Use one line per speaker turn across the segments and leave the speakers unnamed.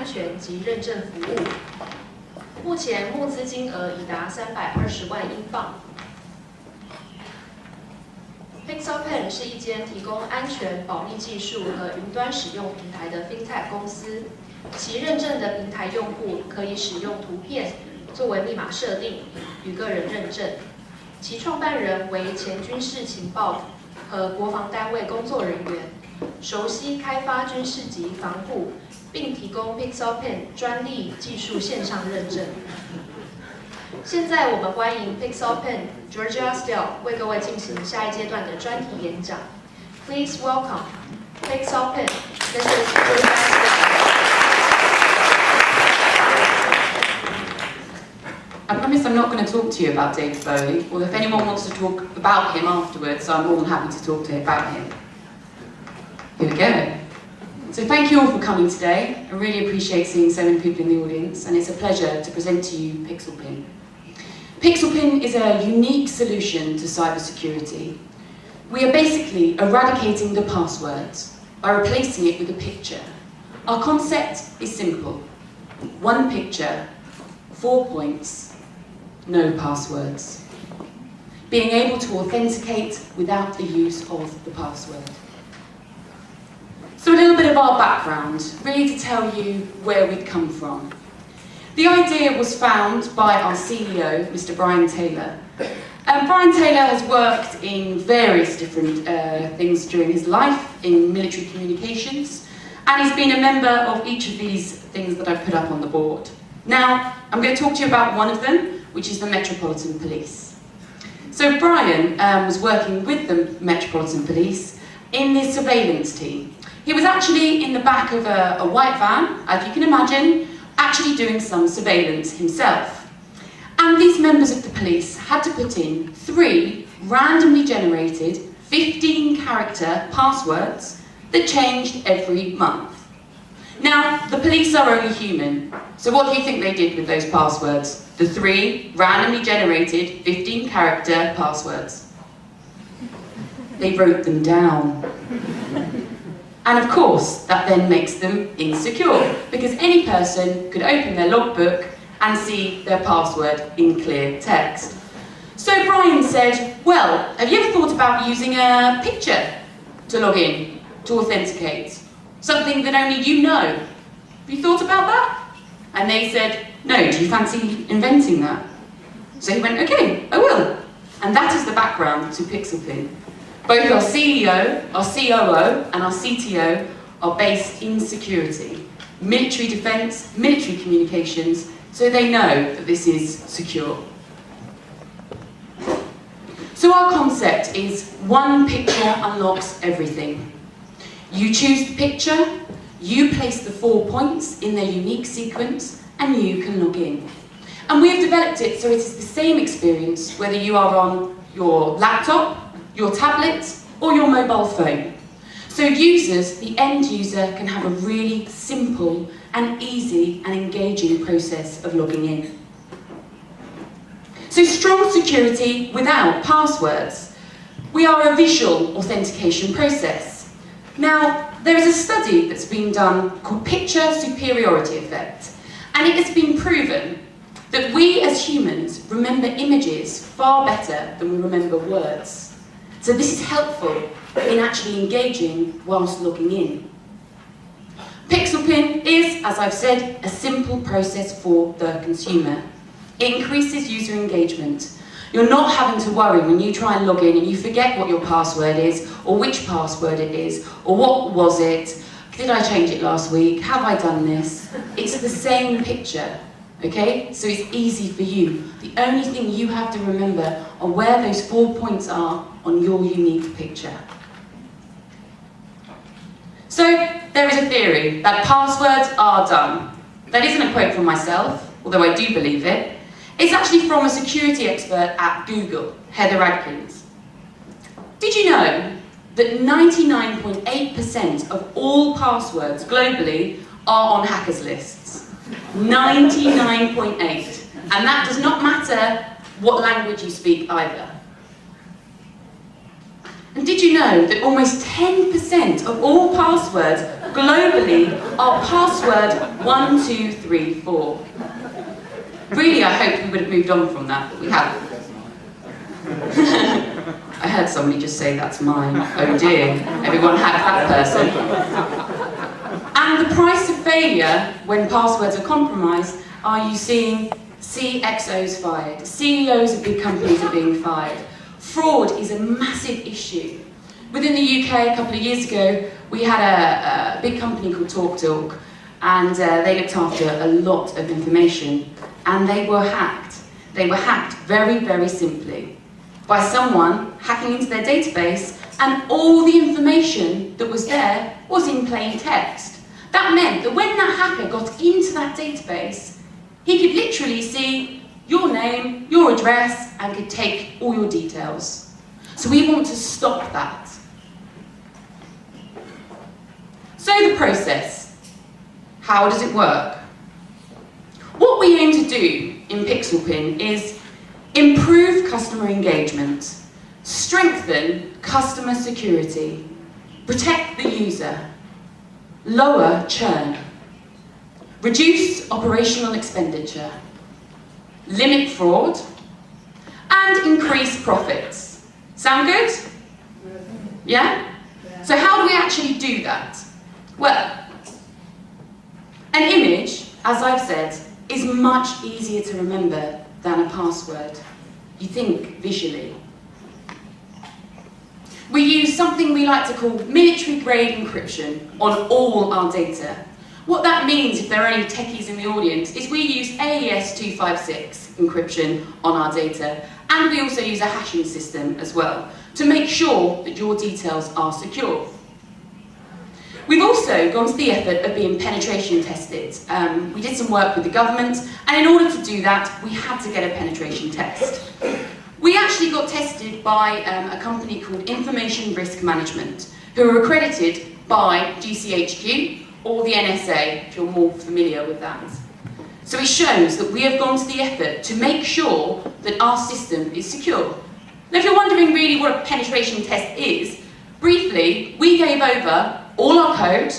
安全及认证服务。目前募资金额已达320万英镑。PixelPin 是一间提供安全保密技术和云端使用平台的 Fintech 公司，其认证的平台用户可以使用图片作为密码设定与个人认证。其创办人为前军事情报和国防单位工作人员，熟悉开发军事级防护，并提供 PixelPin 专利技术线上认证。现在我们欢迎 PixelPin Georgia Steele 为各位进行下一阶段的专题演讲。Please welcome PixelPin, Mrs. Georgia Steele.
I promise I'm not going to talk to you about David Bowie, or if anyone wants to talk about him afterwards, I'm more than happy to talk about him. Here we go. So thank you all for coming today. I really appreciate seeing so many people in the audience, and it's a pleasure to present to you PixelPin. PixelPin is a unique solution to cybersecurity. We are basically eradicating the passwords by replacing it with a picture. Our concept is simple. One picture, 4 points, no passwords. Being able to authenticate without the use of the password. So a little bit of our background, really to tell you where we'd come from. The idea was found by our CEO, Mr. Brian Taylor. Brian Taylor has worked in various different things during his life in military communications, and he's been a member of each of these things that I've put up on the board. Now, I'm going to talk to you about one of them, which is the Metropolitan Police. So Brian was working with the Metropolitan Police in the surveillance team. He was actually in the back of a white van, as you can imagine, actually doing some surveillance himself. And these members of the police had to put in 3 randomly generated 15-character passwords that changed every month. Now, the police are only human, so what do you think they did with those passwords? The 3 randomly generated 15-character passwords. They wrote them down. And of course, that then makes them insecure, because any person could open their logbook and see their password in clear text. So Brian said, well, have you ever thought about using a picture to log in, to authenticate? Something that only you know. Have you thought about that? And they said, no, do you fancy inventing that? So he went, okay, I will. And that is the background to PixelPin. Both our CEO, our COO, and our CTO are based in security, military defence, military communications, so they know that this is secure. So our concept is one picture unlocks everything. You choose the picture, you place the 4 points in their unique sequence, and you can log in. And we have developed it so it is the same experience whether you are on your laptop, your tablet, or your mobile phone. So users, the end user, can have a really simple and easy and engaging process of logging in. So strong security without passwords. We are a visual authentication process. Now, there is a study that's been done called Picture Superiority Effect, and it has been proven that we as humans remember images far better than we remember words. So this is helpful in actually engaging whilst logging in. PixelPin is, as I've said, a simple process for the consumer. It increases user engagement. You're not having to worry when you try and log in and you forget what your password is, or which password it is, or what was it, did I change it last week, have I done this? It's the same picture. Okay, so it's easy for you. The only thing you have to remember are where those 4 points are on your unique picture. So there is a theory that passwords are dumb. That isn't a quote from myself, although I do believe it. It's actually from a security expert at Google, Heather Adkins. Did you know that 99.8% of all passwords globally are on hackers' lists? 99.8, and that does not matter what language you speak either. And did you know that almost 10% of all passwords globally are password 1234? Really, I hoped we would have moved on from that, but we haven't. I heard somebody just say, "That's mine." Oh dear, everyone had that person. And the price of failure when passwords are compromised are you seeing CXOs fired, CEOs of big companies are being fired. Fraud is a massive issue. Within the UK, a couple of years ago, we had a big company called TalkTalk, and they looked after a lot of information, and they were hacked. They were hacked very, very simply by someone hacking into their database, and all the information that was there was in plain text. That meant that when that hacker got into that database, he could literally see your name, your address, and could take all your details. So we want to stop that. So the process. How does it work? What we aim to do in PixelPin is improve customer engagement, strengthen customer security, protect the user, lower churn, reduce operational expenditure, limit fraud, and increase profits. Sound good? Yeah? So how do we actually do that? Well, an image, as I've said, is much easier to remember than a password. You think visually. We use something we like to call military-grade encryption on all our data. What that means, if there are any techies in the audience, is we use AES 256 encryption on our data, and we also use a hashing system as well, to make sure that your details are secure. We've also gone to the effort of being penetration tested. We did some work with the government, and in order to do that, we had to get a penetration test. We actually got tested by a company called Information Risk Management, who are accredited by GCHQ, or the NSA, if you're more familiar with that. So it shows that we have gone to the effort to make sure that our system is secure. Now, if you're wondering really what a penetration test is, briefly, we gave over all our code,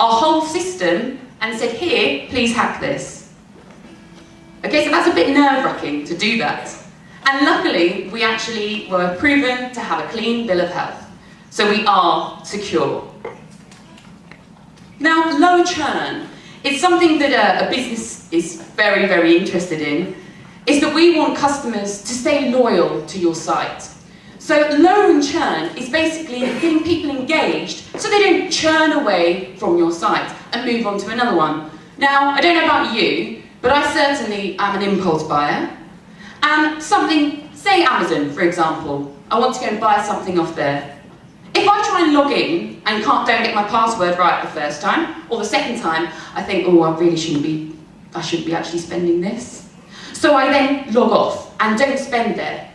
our whole system, and said, "Here, please hack this." Okay, so that's a bit nerve-wracking to do that. And luckily, we actually were proven to have a clean bill of health. So we are secure. Now, low churn is something that a business is very, very interested in, is that we want customers to stay loyal to your site. So lowering churn is basically getting people engaged so they don't churn away from your site and move on to another one. Now, I don't know about you, but I certainly am an impulse buyer. And something, say Amazon, for example, I want to go and buy something off there. If I try and log in and don't get my password right the first time, or the second time, I think, oh, I shouldn't be actually spending this. So I then log off and don't spend there.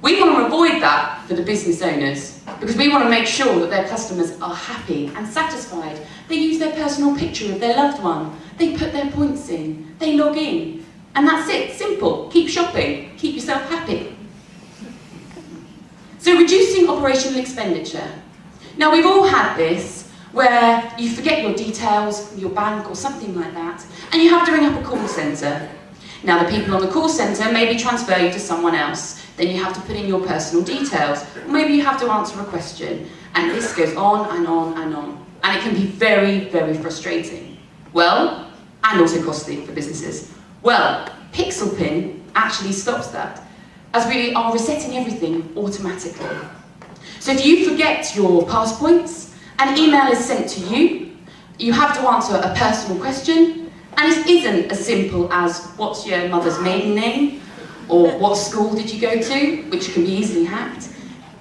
We want to avoid that for the business owners, because we want to make sure that their customers are happy and satisfied. They use their personal picture of their loved one, they put their points in, they log in, and that's it, simple. Keep shopping, keep yourself happy. So reducing operational expenditure. Now, we've all had this, where you forget your details, your bank or something like that, and you have to ring up a call centre. Now, the people on the call centre maybe transfer you to someone else. Then you have to put in your personal details. Or maybe you have to answer a question. And this goes on and on and on. And it can be very, very frustrating. Well, and also costly for businesses. Well, PixelPin actually stops that, as we are resetting everything automatically. So if you forget your pass points, an email is sent to you, you have to answer a personal question, and it isn't as simple as what's your mother's maiden name, or what school did you go to, which can be easily hacked.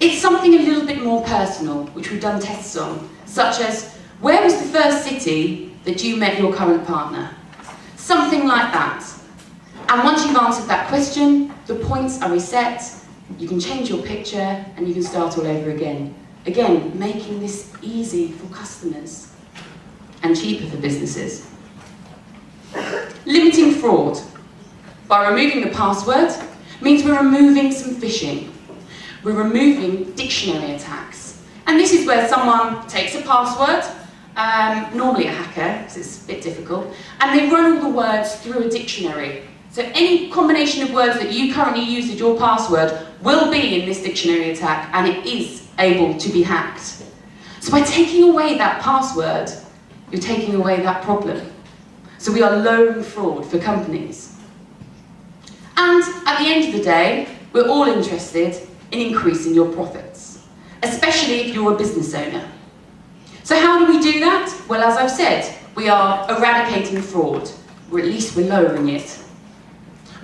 It's something a little bit more personal, which we've done tests on, such as, where was the first city that you met your current partner? Something like that. And once you've answered that question, the points are reset, you can change your picture, and you can start all over again. Again, making this easy for customers and cheaper for businesses. Limiting fraud. By removing the password means we're removing some phishing. We're removing dictionary attacks. And this is where someone takes a password, normally a hacker, because it's a bit difficult, and they run all the words through a dictionary. So any combination of words that you currently use as your password will be in this dictionary attack, and it is able to be hacked. So by taking away that password, you're taking away that problem. So we are lowering fraud for companies. And at the end of the day, we're all interested in increasing your profits, especially if you're a business owner. So how do we do that? Well, as I've said, we are eradicating fraud, or at least we're lowering it.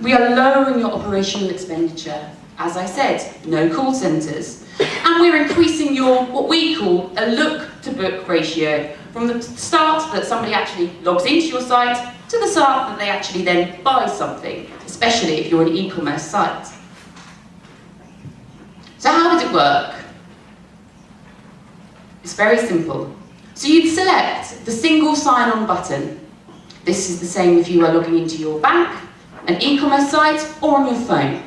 We are lowering your operational expenditure, as I said, no call centres. And we're increasing your, what we call, a look-to-book ratio, from the start that somebody actually logs into your site to the start that they actually then buy something, especially if you're an e-commerce site. So how does it work? It's very simple. So you'd select the single sign-on button. This is the same if you are logging into your bank, an e-commerce site, or on your phone.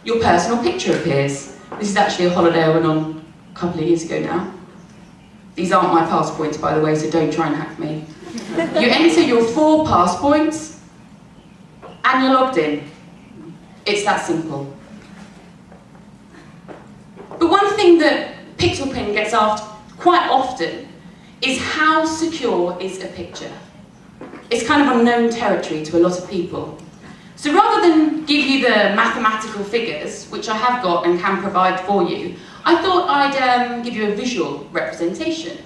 Your personal picture appears. This is actually a holiday I went on a couple of years ago now. These aren't my pass points, by the way, so don't try and hack me. You enter your 4 pass points, and you're logged in. It's that simple. But one thing that PixelPin gets asked quite often is how secure is a picture? It's kind of unknown territory to a lot of people. So rather than give you the mathematical figures, which I have got and can provide for you, I thought I'd give you a visual representation.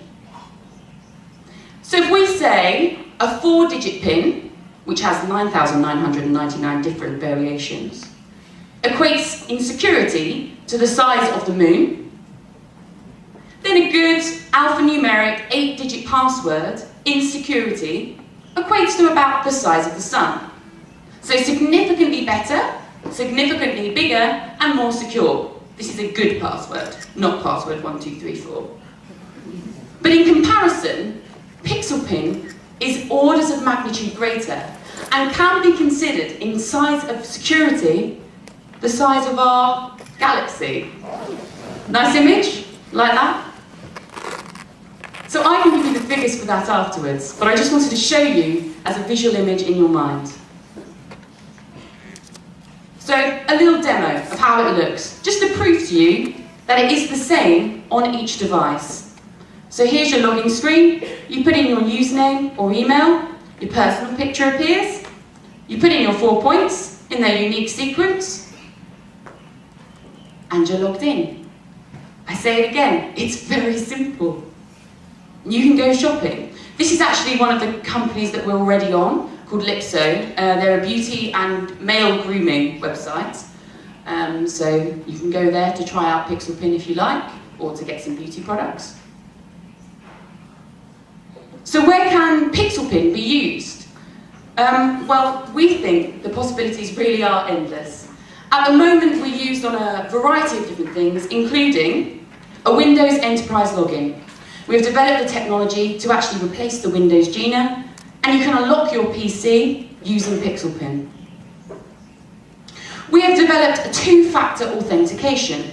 So if we say a 4-digit PIN, which has 9,999 different variations, equates in security to the size of the moon, then a good alphanumeric 8-digit password in security equates to about the size of the sun. So significantly better, significantly bigger, and more secure. This is a good password, not password 1234. But in comparison, PixelPin is orders of magnitude greater and can be considered in size of security the size of our galaxy. Nice image? Like that? So I can give you the figures for that afterwards, but I just wanted to show you as a visual image in your mind. So a little demo of how it looks, just to prove to you that it is the same on each device. So here's your login screen. You put in your username or email, your personal picture appears, you put in your 4 points in their unique sequence, and you're logged in. I say it again, it's very simple. You can go shopping. This is actually one of the companies that we're already on, called Lipso. They're a beauty and male grooming website. So you can go there to try out PixelPin if you like, or to get some beauty products. So where can PixelPin be used? Well, we think the possibilities really are endless. At the moment, we're used on a variety of different things, including a Windows Enterprise login. We've developed the technology to actually replace the Windows Gina, and you can unlock your PC using PixelPin. We have developed a 2-factor authentication.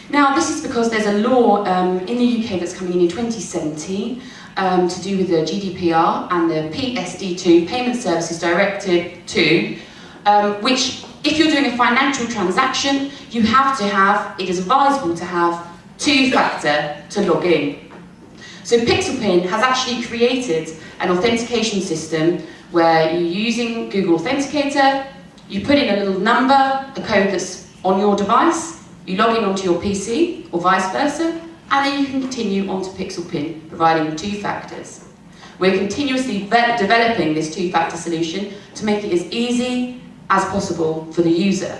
Now, this is because there's a law in the UK that's coming in 2017 to do with the GDPR and the PSD2, Payment Services Directive 2, which, if you're doing a financial transaction, you have to have, it is advisable to have 2-factor to log in. So PixelPin has actually created an authentication system where you're using Google Authenticator, you put in a little number, a code that's on your device, you log in onto your PC, or vice versa, and then you can continue onto PixelPin, providing 2 factors. We're continuously developing this 2-factor solution to make it as easy as possible for the user.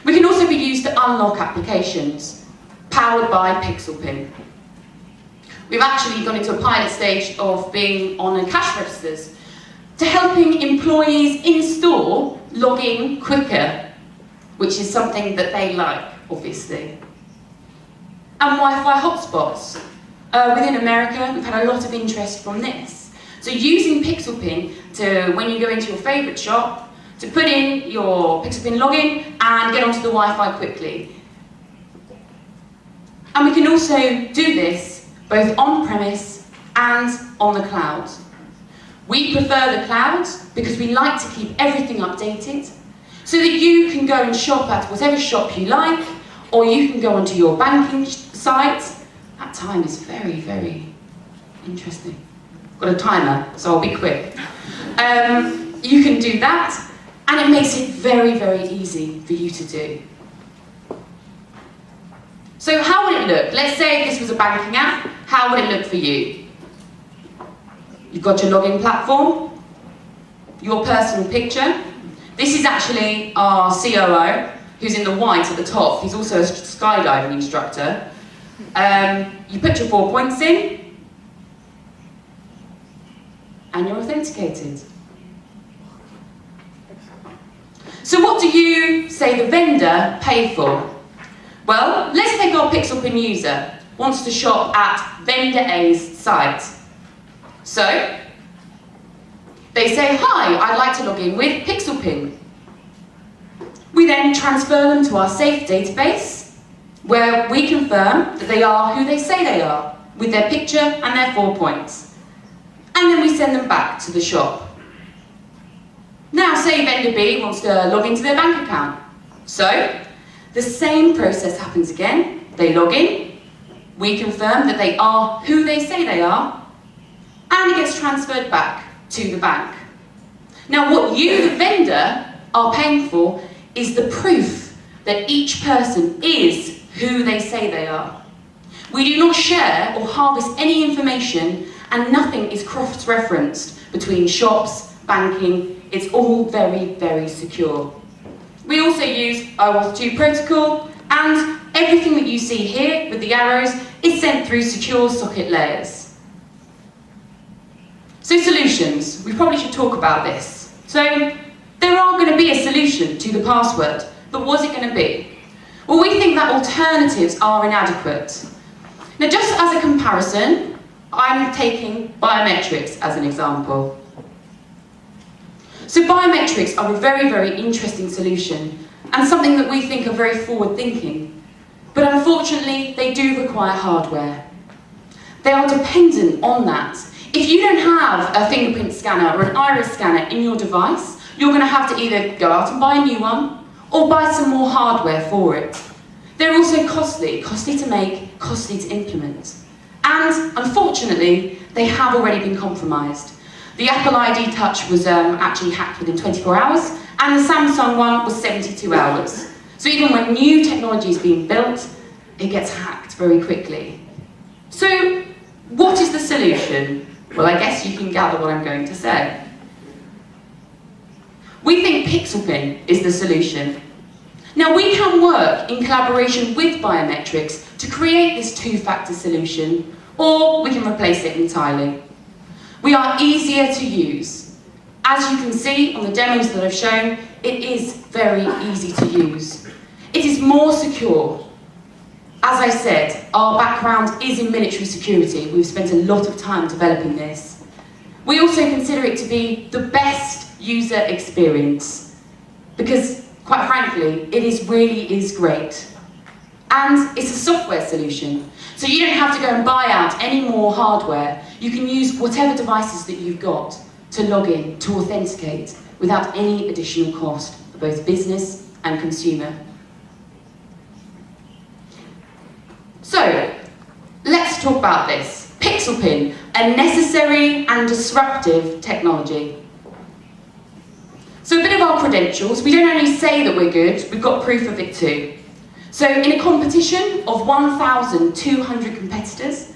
We can also be used to unlock applications, powered by PixelPin. We've actually gone into a pilot stage of being on a cash registers to helping employees in store log in quicker, which is something that they like, obviously. And Wi-Fi hotspots. Within America, we've had a lot of interest from this. So using PixelPin to, when you go into your favourite shop, to put in your PixelPin login and get onto the Wi-Fi quickly. And we can also do this both on-premise and on the cloud. We prefer the cloud because we like to keep everything updated so that you can go and shop at whatever shop you like, or you can go onto your banking site. That time is very, very interesting. I've got a timer, so I'll be quick. You can do that, and it makes it very, very easy for you to do. So how would it look? Let's say this was a banking app. How would it look for you? You've got your login platform, your personal picture. This is actually our COO, who's in the white at the top. He's also a skydiving instructor. You put your 4 points in, and you're authenticated. So what do you say the vendor paid for? Well, let's take our PixelPin user, wants to shop at vendor A's site. So, they say, hi, I'd like to log in with PixelPin. We then transfer them to our safe database, where we confirm that they are who they say they are, with their picture and their 4 points. And then we send them back to the shop. Now, say vendor B wants to log into their bank account. So, the same process happens again. They log in, we confirm that they are who they say they are, and it gets transferred back to the bank. Now, what you, the vendor, are paying for is the proof that each person is who they say they are. We do not share or harvest any information, and nothing is cross-referenced between shops, banking. It's all very, very secure. We also use OAuth 2 protocol, and everything that you see here with the arrows is sent through secure socket layers. So solutions, we probably should talk about this. So there are going to be a solution to the password, but what's it going to be? Well, we think that alternatives are inadequate. Now, just as a comparison, I'm taking biometrics as an example. So biometrics are a very, very interesting solution, and something that we think are very forward-thinking. But unfortunately, they do require hardware. They are dependent on that. If you don't have a fingerprint scanner or an iris scanner in your device, you're going to have to either go out and buy a new one, or buy some more hardware for it. They're also costly to make, costly to implement. And unfortunately, they have already been compromised. The Apple ID Touch was actually hacked within 24 hours, and the Samsung one was 72 hours. So even when new technology is being built, it gets hacked very quickly. So what is the solution? Well, I guess you can gather what I'm going to say. We think PixelPin is the solution. Now, we can work in collaboration with biometrics to create this two-factor solution, or we can replace it entirely. We are easier to use. As you can see on the demos that I've shown, it is very easy to use. It is more secure. As I said, our background is in military security. We've spent a lot of time developing this. We also consider it to be the best user experience because, quite frankly, it really is great. And it's a software solution, so you don't have to go and buy out any more hardware. You can use whatever devices that you've got to log in, to authenticate, without any additional cost for both business and consumer. So, let's talk about this. PixelPin, a necessary and disruptive technology. So a bit of our credentials. We don't only say that we're good, we've got proof of it too. So in a competition of 1,200 competitors,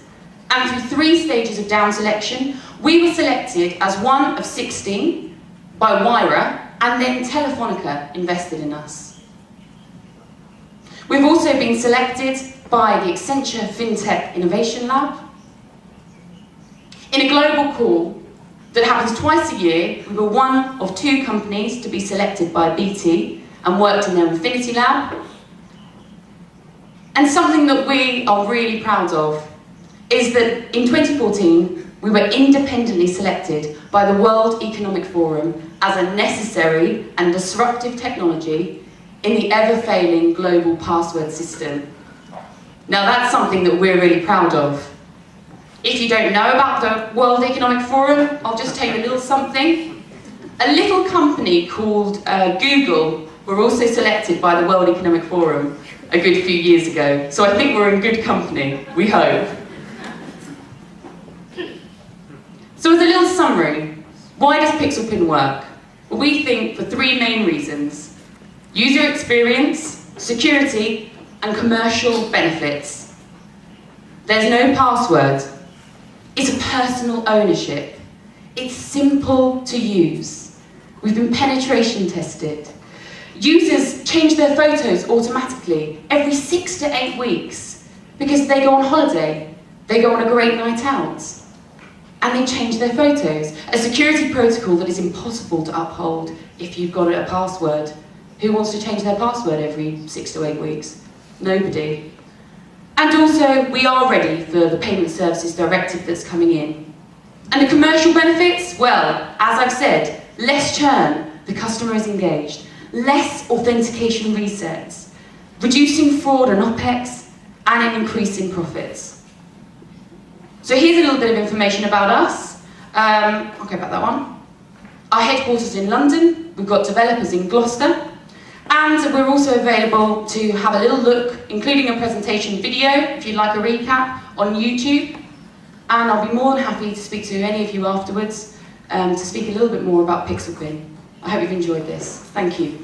and through 3 stages of down selection, we were selected as one of 16 by Wyra, and then Telefonica invested in us. We've also been selected by the Roadshow-PixelPin Innovation Lab. In a global call that happens twice a year, we were one of 2 companies to be selected by BT and worked in their Infinity Lab. And something that we are really proud of is that in 2014, we were independently selected by the World Economic Forum as a necessary and disruptive technology in the ever-failing global password system. Now that's something that we're really proud of. If you don't know about the World Economic Forum, I'll just tell you a little something. A little company called Google were also selected by the World Economic Forum a good few years ago. So I think we're in good company, we hope. So as a little summary, why does PixelPin work? Well, we think for three main reasons: user experience, security, and commercial benefits. There's no password. It's a personal ownership. It's simple to use. We've been penetration tested. Users change their photos automatically every 6 to 8 weeks because they go on holiday, they go on a great night out, and they change their photos. A security protocol that is impossible to uphold if you've got a password. Who wants to change their password every 6 to 8 weeks? Nobody. And also, we are ready for the Payment Services Directive that's coming in. And the commercial benefits? Well, as I've said, less churn, the customer is engaged, less authentication resets, reducing fraud and OPEX, and an increase in profits. So here's a little bit of information about us. I'll go back that one. Our headquarters in London, we've got developers in Gloucester, and we're also available to have a little look, including a presentation video, if you'd like a recap, on YouTube. And I'll be more than happy to speak to any of you afterwards to speak a little bit more about PixelPin. I hope you've enjoyed this. Thank you.